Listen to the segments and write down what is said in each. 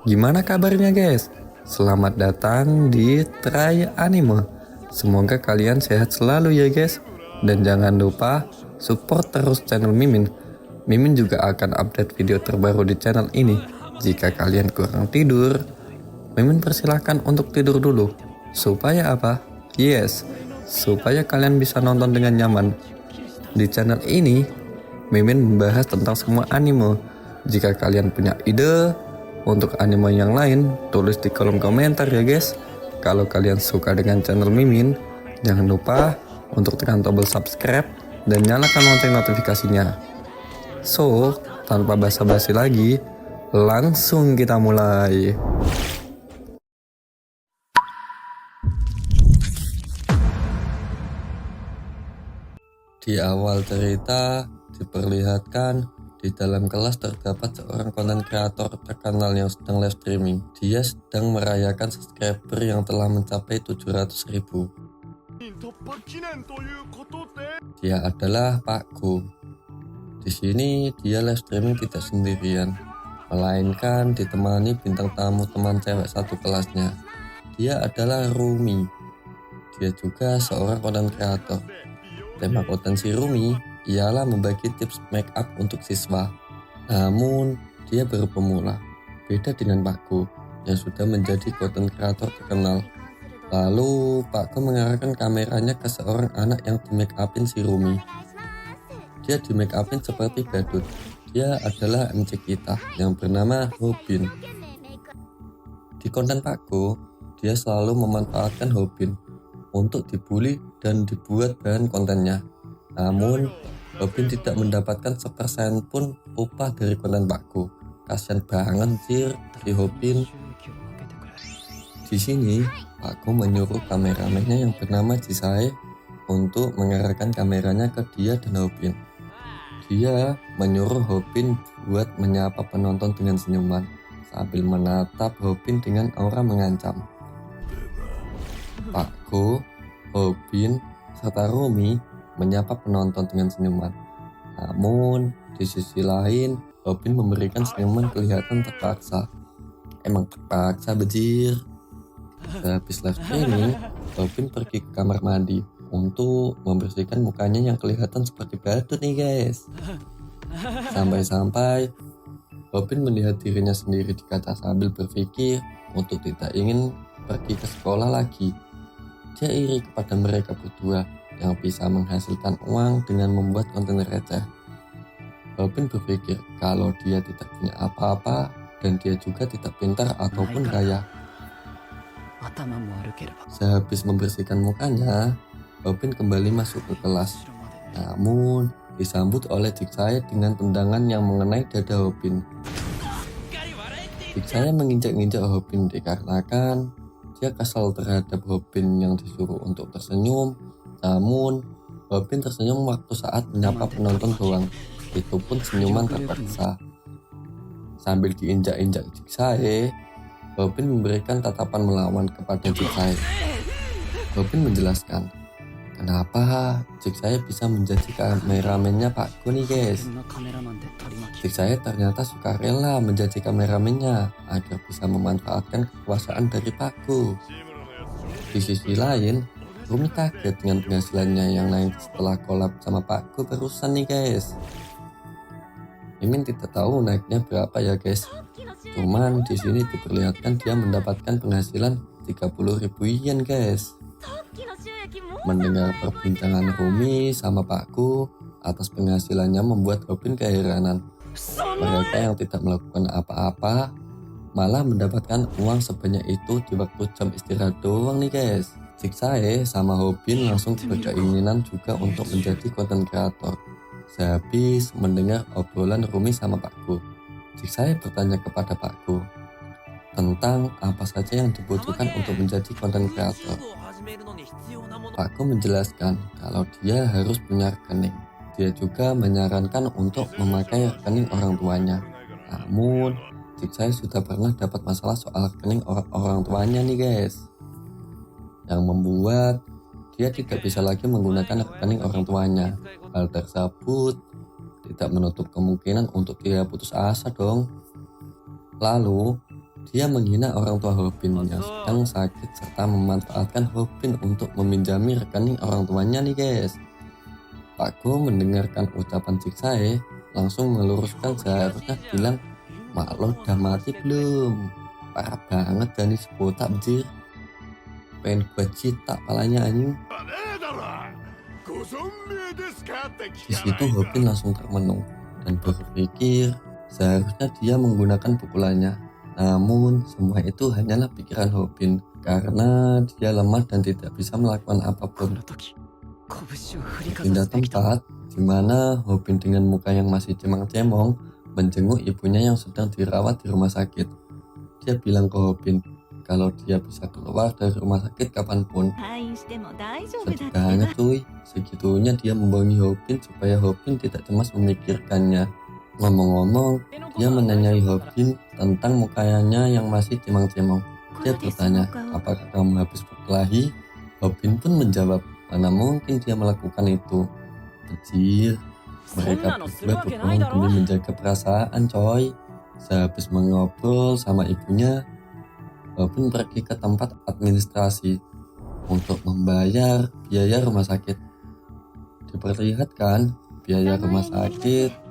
Gimana kabarnya guys? Selamat datang di Try Anime. Semoga kalian sehat selalu ya guys. Dan jangan lupa support terus channel Mimin. Mimin juga akan update video terbaru di channel ini. Jika kalian kurang tidur, Mimin persilahkan untuk tidur dulu. Supaya apa? Yes, supaya kalian bisa nonton dengan nyaman. Di channel ini, Mimin membahas tentang semua anime. Jika kalian punya ide untuk anime yang lain, tulis di kolom komentar ya guys. Kalau kalian suka dengan channel Mimin, jangan lupa untuk tekan tombol subscribe dan nyalakan lonceng notifikasinya. So, tanpa basa-basi lagi, langsung kita mulai. Di awal cerita diperlihatkan di dalam kelas terdapat seorang konten kreator terkenal yang sedang live streaming. Dia sedang merayakan subscriber yang telah mencapai 700.000. Dia adalah Pak Go. Di sini dia live streaming tidak sendirian, melainkan ditemani bintang tamu teman cewek satu kelasnya. Dia adalah Rumi. Dia juga seorang konten kreator. Tema konten si Rumi ialah membagi tips make up untuk siswa. Namun, dia baru pemula. Beda dengan Pak Go yang sudah menjadi konten kreator terkenal. Lalu, Pak Go mengarahkan kameranya ke seorang anak yang di make upin si Rumi. Dia di make upin seperti badut. Dia adalah MC kita yang bernama Hobin. Di konten Pak Go, dia selalu memanfaatkan Hobin untuk dibully dan dibuat bahan kontennya. Namun, Hobin tidak mendapatkan sepersen pun upah dari konten Pak Go. Kasian banget sih dari Hobin. Di sini, Pak Go menyuruh kameramennya yang bernama Jisai untuk mengarahkan kameranya ke dia dan Hobin. Dia menyuruh Hobin buat menyapa penonton dengan senyuman sambil menatap Hobin dengan aura mengancam. Pak Go, Hobin, serta Rumi menyapa penonton dengan senyuman. Namun, di sisi lain, Hobin memberikan senyuman kelihatan terpaksa. Emang terpaksa bejir. Sehabis live streaming, Hobin pergi ke kamar mandi untuk membersihkan mukanya yang kelihatan seperti badut nih guys. Sampai-sampai, Hobin melihat dirinya sendiri di kaca sambil berpikir untuk tidak ingin pergi ke sekolah lagi. Dia iri kepada mereka berdua yang bisa menghasilkan uang dengan membuat konten receh. Hobin berpikir kalau dia tidak punya apa-apa dan dia juga tidak pintar ataupun kaya. Sehabis membersihkan mukanya, Hobin kembali masuk ke kelas. Namun, disambut oleh Jisai dengan tendangan yang mengenai dada Hobin. Jisai menginjak-injak Hobin dikarenakan dia kesal terhadap Hobin yang disuruh untuk tersenyum. Namun, Hobin tersenyum waktu saat menyapa penonton doang. Itu pun senyuman terpaksa. Sambil diinjak-injak Jisai, Hobin memberikan tatapan melawan kepada Jisai. Hobin menjelaskan, kenapa Jisai bisa menjadi kameramennya Pak Go nih guys. Jisai ternyata suka rela menjadi kameramennya agar bisa memanfaatkan kekuasaan dari Pak Go. Di sisi lain, Rumi kaget dengan penghasilannya yang naik setelah kolab sama Pak Go barusan nih guys. Mimin tidak tahu naiknya berapa ya guys. Cuman di sini diperlihatkan dia mendapatkan penghasilan 30.000 yen guys. Mendengar perbincangan Rumi sama Pak Go atas penghasilannya membuat Hobin keheranan. Mereka yang tidak melakukan apa-apa malah mendapatkan uang sebanyak itu di waktu jam istirahat doang nih guys. Jisai sama Hobin langsung berkeinginan juga untuk menjadi konten kreator. Sehabis mendengar obrolan Rumi sama Pak Go, Jisai bertanya kepada Pak Go tentang apa saja yang dibutuhkan untuk menjadi konten kreator. Pak Go menjelaskan kalau dia harus punya rekening. Dia juga menyarankan untuk memakai rekening orang tuanya. Namun, Jisai sudah pernah dapat masalah soal rekening orang tuanya nih guys, yang membuat dia tidak bisa lagi menggunakan rekening orang tuanya. Hal tersebut tidak menutup kemungkinan untuk dia putus asa dong. Lalu, Dia menghina orang tua Hobin yang sedang sakit serta memanfaatkan Hobin untuk meminjami rekening orang tuanya nih guys. Pak Go mendengarkan ucapan Jigsae langsung meluruskan seharusnya bilang, "Mak lo udah mati belum? Parah banget Dani si botak bejir. Pengen gua cita palanya anjing." Di situ Hobin langsung termenung dan berpikir seharusnya dia menggunakan pukulannya. Namun semua itu hanyalah pikiran Hobin karena dia lemah dan tidak bisa melakukan apapun. Pindah tempat di mana Hobin dengan muka yang masih cemang-cemong menjenguk ibunya yang sedang dirawat di rumah sakit. Dia bilang ke Hobin kalau dia bisa keluar dari rumah sakit kapanpun. Sedih banget cuy, segitunya dia membohongi Hobin supaya Hobin tidak cemas memikirkannya. Ngomong-ngomong, dia menanyai Hobin tentang mukanya yang masih cemang-cemong. Dia bertanya, apakah kamu habis berkelahi? Hobin pun menjawab, mana mungkin dia melakukan itu. Bejir, mereka berdua berbohong demi menjaga perasaan coy. Sehabis mengobrol sama ibunya, Hobin pergi ke tempat administrasi untuk membayar biaya rumah sakit. Diperlihatkan biaya rumah sakit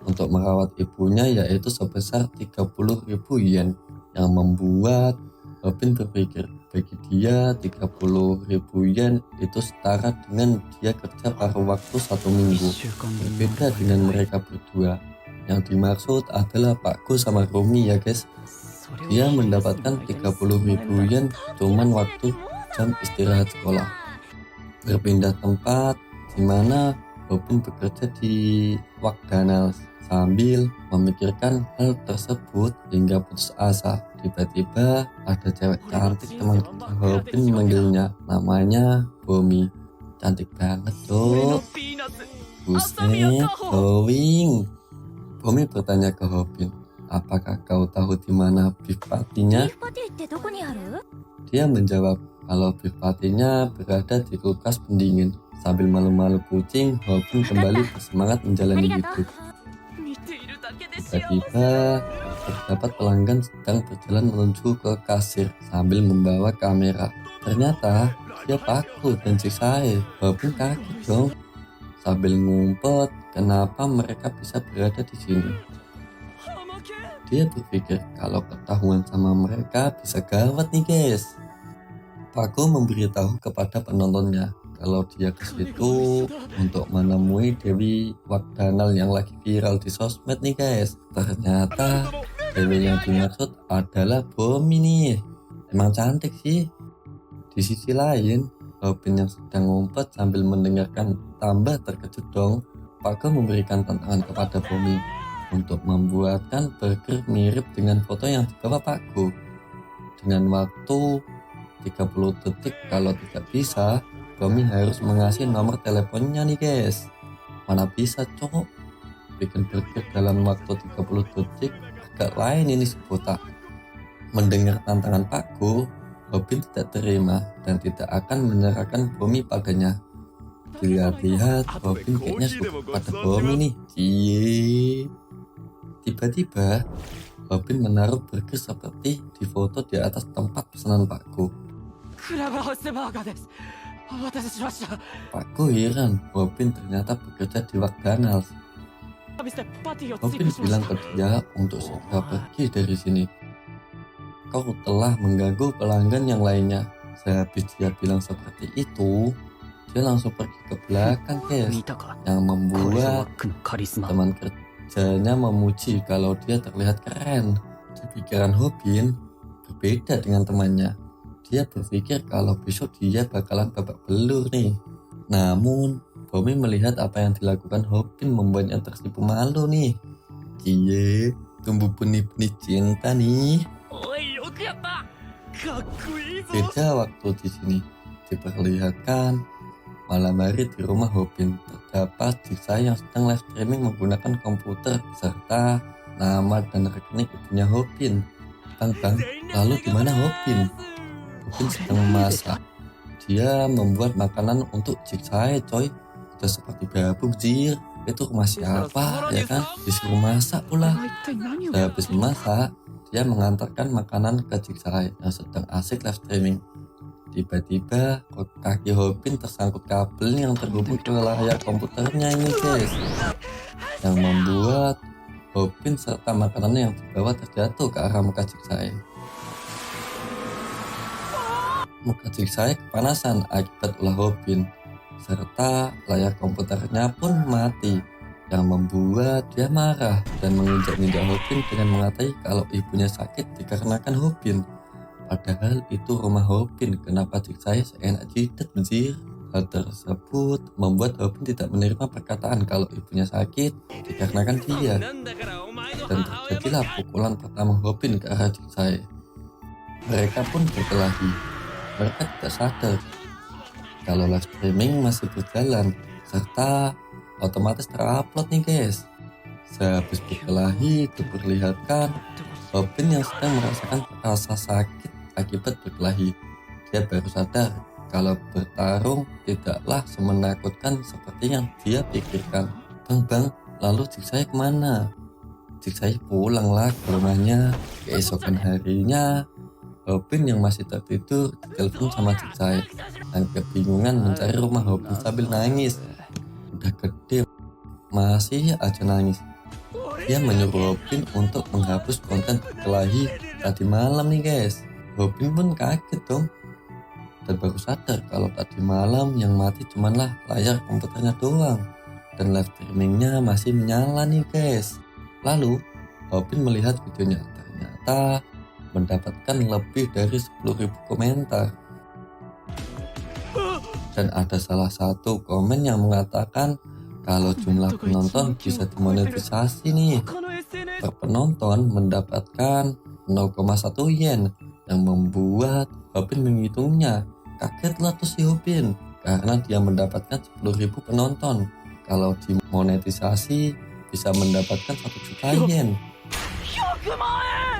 untuk merawat ibunya yaitu sebesar 30.000 yen, yang membuat Hobin berpikir bagi dia 30.000 yen itu setara dengan dia kerja paruh waktu 1 minggu. Berbeda dengan mereka berdua, yang dimaksud adalah Pak Go sama Rumi ya guys. Dia mendapatkan 30.000 yen cuman waktu jam istirahat sekolah. Berpindah tempat di mana Hobin bekerja di McDonald's. Sambil memikirkan hal tersebut hingga putus asa, tiba-tiba ada cewek cantik teman kerja Hobin memanggilnya. Namanya Bomi. Cantik banget tuh. Buset, glowing. Bomi bertanya ke Hobin, apakah kau tahu di mana beef patty-nya? Dia menjawab kalau beef patty-nya berada di kulkas pendingin. Sambil malu-malu kucing, Hobin kembali bersemangat menjalani hidup. Tiba-tiba terdapat pelanggan sedang berjalan menuju ke kasir sambil membawa kamera. Ternyata dia Pak Go dan Jigsae. Hobin kaget dong. Sambil ngumpet, kenapa mereka bisa berada di sini. Dia berpikir kalau ketahuan sama mereka bisa gawat nih guys. Pak Go memberitahu kepada penontonnya kalau dia ke situ untuk menemui Dewi Wakdanal yang lagi viral di sosmed nih guys. Ternyata Dewi yang dimaksud adalah Bomi nih. Emang cantik sih. Di sisi lain, Hobin yang sedang ngumpet sambil mendengarkan tambah terkejut dong. Pak Go memberikan tantangan kepada Bomi untuk membuatkan burger mirip dengan foto yang dibawa Pak Go. Dengan waktu 30 detik, kalau tidak bisa Bomi harus mengasih nomor teleponnya nih guys. Mana bisa cowok bikin burger dalam waktu 30 detik, agak lain ini si botak. Mendengar tantangan Pak Go, Hobin tidak terima dan tidak akan menyerahkan Bomi padanya. Dilihat-lihat Hobin kayaknya suka pada Bomi nih. Cie. Tiba-tiba Hobin menaruh burger seperti di foto di atas tempat pesanan Pak Go. Pak Go heran, Hobin ternyata bekerja di McDonald's. Hobin bilang ke dia untuk segera pergi dari sini. Kau telah mengganggu pelanggan yang lainnya. Sehabis dia bilang seperti itu, dia langsung pergi ke belakang guys, yang membuat teman kerjanya memuji kalau dia terlihat keren. Di pikiran Hobin berbeda dengan temannya. Dia berpikir kalau besok dia bakalan babak belur nih. Namun Bomi melihat apa yang dilakukan Hobin membuatnya tersipu malu nih. Cie, tumbuh benih-benih cinta nih. Beda waktu di sini. Diperlihatkan malam hari di rumah Hobin terdapat Jigsae yang sedang live streaming menggunakan komputer serta nama dan rekening ibunya Hobin. Bang, lalu di mana Hobin? Hobin sedang memasak. Dia membuat makanan untuk Jigsae coy. Udah seperti babu jir. Itu rumah siapa ya kan? Disuruh masak pula. Habis memasak, dia mengantarkan makanan ke Jigsaw yang sedang asik live streaming. Tiba-tiba kaki Hopin tersangkut kabel yang terhubung ke layar komputernya ini guys, yang membuat Hopin serta makanannya yang dibawa terjatuh ke arah muka Jigsaw. Muka Jigsaw kepanasan akibat ulah Hopin, serta layar komputernya pun mati, yang membuat dia marah dan menginjak-injak Hopin dengan mengatai kalau ibunya sakit dikarenakan Hopin. Padahal itu rumah Hopin, kenapa Jigsaw seenak jidat benjir? Hal tersebut membuat Hopin tidak menerima perkataan kalau ibunya sakit dikarenakan dia. Dan terjadilah pukulan pertama Hopin ke arah Jigsaw. Mereka pun berkelahi. Mereka tidak sadar kalau live streaming masih berjalan, serta otomatis terupload nih guys. Sehabis berkelahi diperlihatkan Hopin yang sedang merasakan rasa sakit akibat berkelahi. Dia baru sadar kalau bertarung tidaklah semenakutkan seperti yang dia pikirkan. Bang, lalu Jigsaw kemana? Jigsaw pulanglah ke rumahnya. Keesokan harinya Hopin yang masih tertidur ditelepon sama Jigsaw dan kebingungan mencari rumah Hopin sambil nangis. Udah gede masih aja nangis. Dia menyuruh Hopin untuk menghapus konten berkelahi tadi malam nih guys. Hopin pun kaget dong dan baru sadar kalau tadi malam yang mati cumanlah layar komputernya doang dan live streamingnya masih menyala nih guys. Lalu Hopin melihat videonya, ternyata mendapatkan lebih dari 10.000 komentar. Dan ada salah satu komen yang mengatakan kalau jumlah penonton bisa dimonetisasi nih. Per penonton mendapatkan 0,1 yen, yang membuat Hopin menghitungnya. Kagetlah tuh si Hopin karena dia mendapatkan 10.000 penonton. Kalau dimonetisasi bisa mendapatkan 1 juta yen.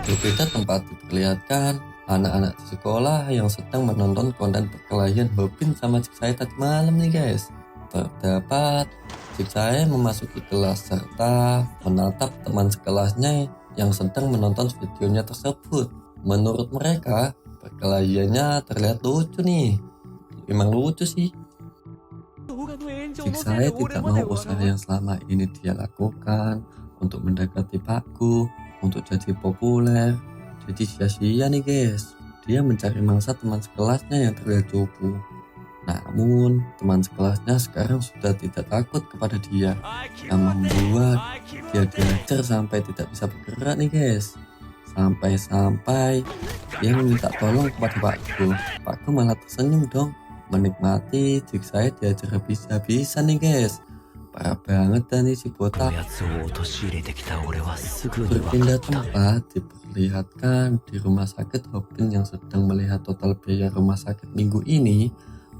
Berbeda tempat diperlihatkan anak-anak di sekolah yang sedang menonton konten perkelahian Hopin sama Jigsaw tadi malam nih guys. Terdapat Jigsaw memasuki kelas serta menatap teman sekelasnya yang sedang menonton videonya tersebut. Menurut mereka perkelahiannya terlihat lucu nih. Emang lucu sih. Jigsaw tidak mau usaha yang selama ini dia lakukan untuk mendekati Pakku, untuk jadi populer, jadi sia-sia nih guys. Dia mencari mangsa teman sekelasnya yang terlihat cupu. Namun teman sekelasnya sekarang sudah tidak takut kepada dia, yang membuat dia diajar sampai tidak bisa bergerak nih guys. Sampai-sampai dia meminta tolong kepada Pakku. Pakku malah tersenyum dong, menikmati Jigsaw diajar habis-habisan nih guys. Parah banget dah nih si botak. Berpindah tempat diperlihatkan di rumah sakit. Hopin yang sedang melihat total biaya rumah sakit minggu ini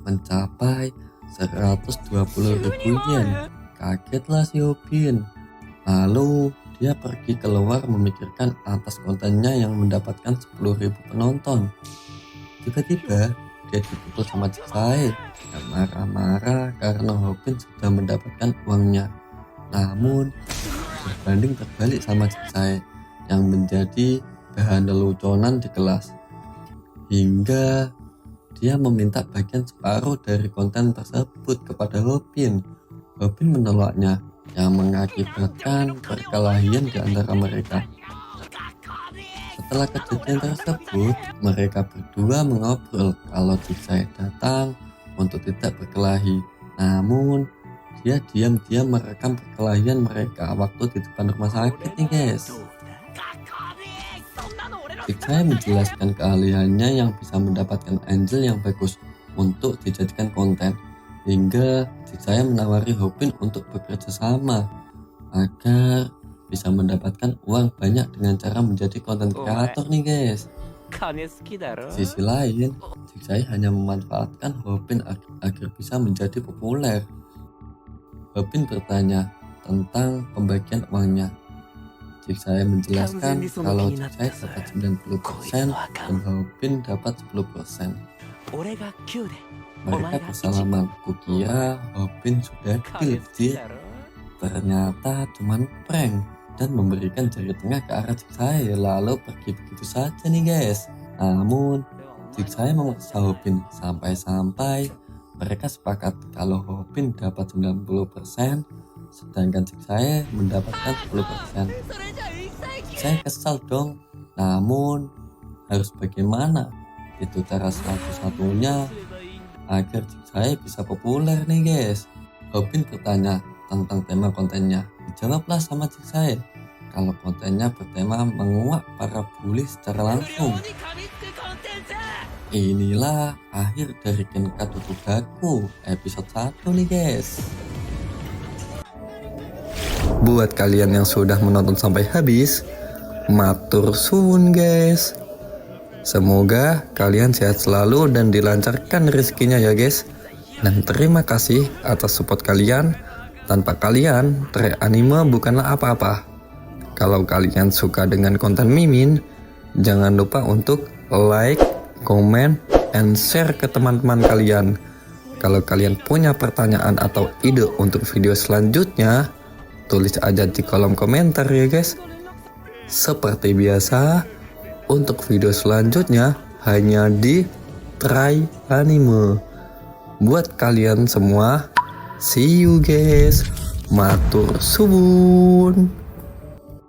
mencapai 120.000 yen. Kagetlah si Hopin. Lalu dia pergi keluar memikirkan atas kontennya yang mendapatkan 10.000 penonton. Tiba-tiba dia dipukul sama Jigsaw dan marah-marah karena Hopin sudah mendapatkan uangnya. Namun berbanding terbalik sama Jigsaw yang menjadi bahan leluconan di kelas, hingga dia meminta bagian separuh dari konten tersebut kepada Hopin. Hopin menolaknya, yang mengakibatkan perkelahian di antara mereka. Setelah kejadian tersebut, mereka berdua mengobrol kalau Jigsaw datang untuk tidak berkelahi. Namun dia diam-diam merekam perkelahian mereka waktu di depan rumah sakit nih guys. Jigsaw menjelaskan keahliannya yang bisa mendapatkan angel yang bagus untuk dijadikan konten, hingga Jigsaw menawari Hopin untuk bekerja sama agar bisa mendapatkan uang banyak dengan cara menjadi konten kreator nih guys. Sisi lain, Jigsaw hanya memanfaatkan Hopin agar bisa menjadi populer. Hopin bertanya tentang pembagian uangnya. Jigsaw menjelaskan kalau Jigsaw dapat 90% dan Hopin dapat 10%. Mereka bersalaman. Kukira Hopin sudah deal. Ternyata cuman prank. dan memberikan jari tengah ke arah Jigsae, lalu pergi begitu saja nih guys. Namun Jigsae memaksa Hopin sampai mereka sepakat kalau Hopin dapat 90%, sedangkan Jigsae mendapatkan 10%. Saya kesal dong, namun harus bagaimana? Itu cara satu-satunya agar Jigsae bisa populer nih guys. Hopin bertanya tentang tema kontennya. Dijawablah sama Jigsae kalau kontennya bertema menguak para bully secara langsung. Inilah akhir dari Genka Tokugaku episode 1 nih guys. Buat kalian yang sudah menonton sampai habis, matur suwun guys. Semoga kalian sehat selalu dan dilancarkan rezekinya ya guys. Dan terima kasih atas support kalian. Tanpa kalian, Trek Anime bukanlah apa-apa. Kalau kalian suka dengan konten Mimin, jangan lupa untuk like, comment, and share ke teman-teman kalian. Kalau kalian punya pertanyaan atau ide untuk video selanjutnya, tulis aja di kolom komentar ya guys. Seperti biasa, untuk video selanjutnya hanya di Try Anime. Buat kalian semua, see you guys. Matur suwun.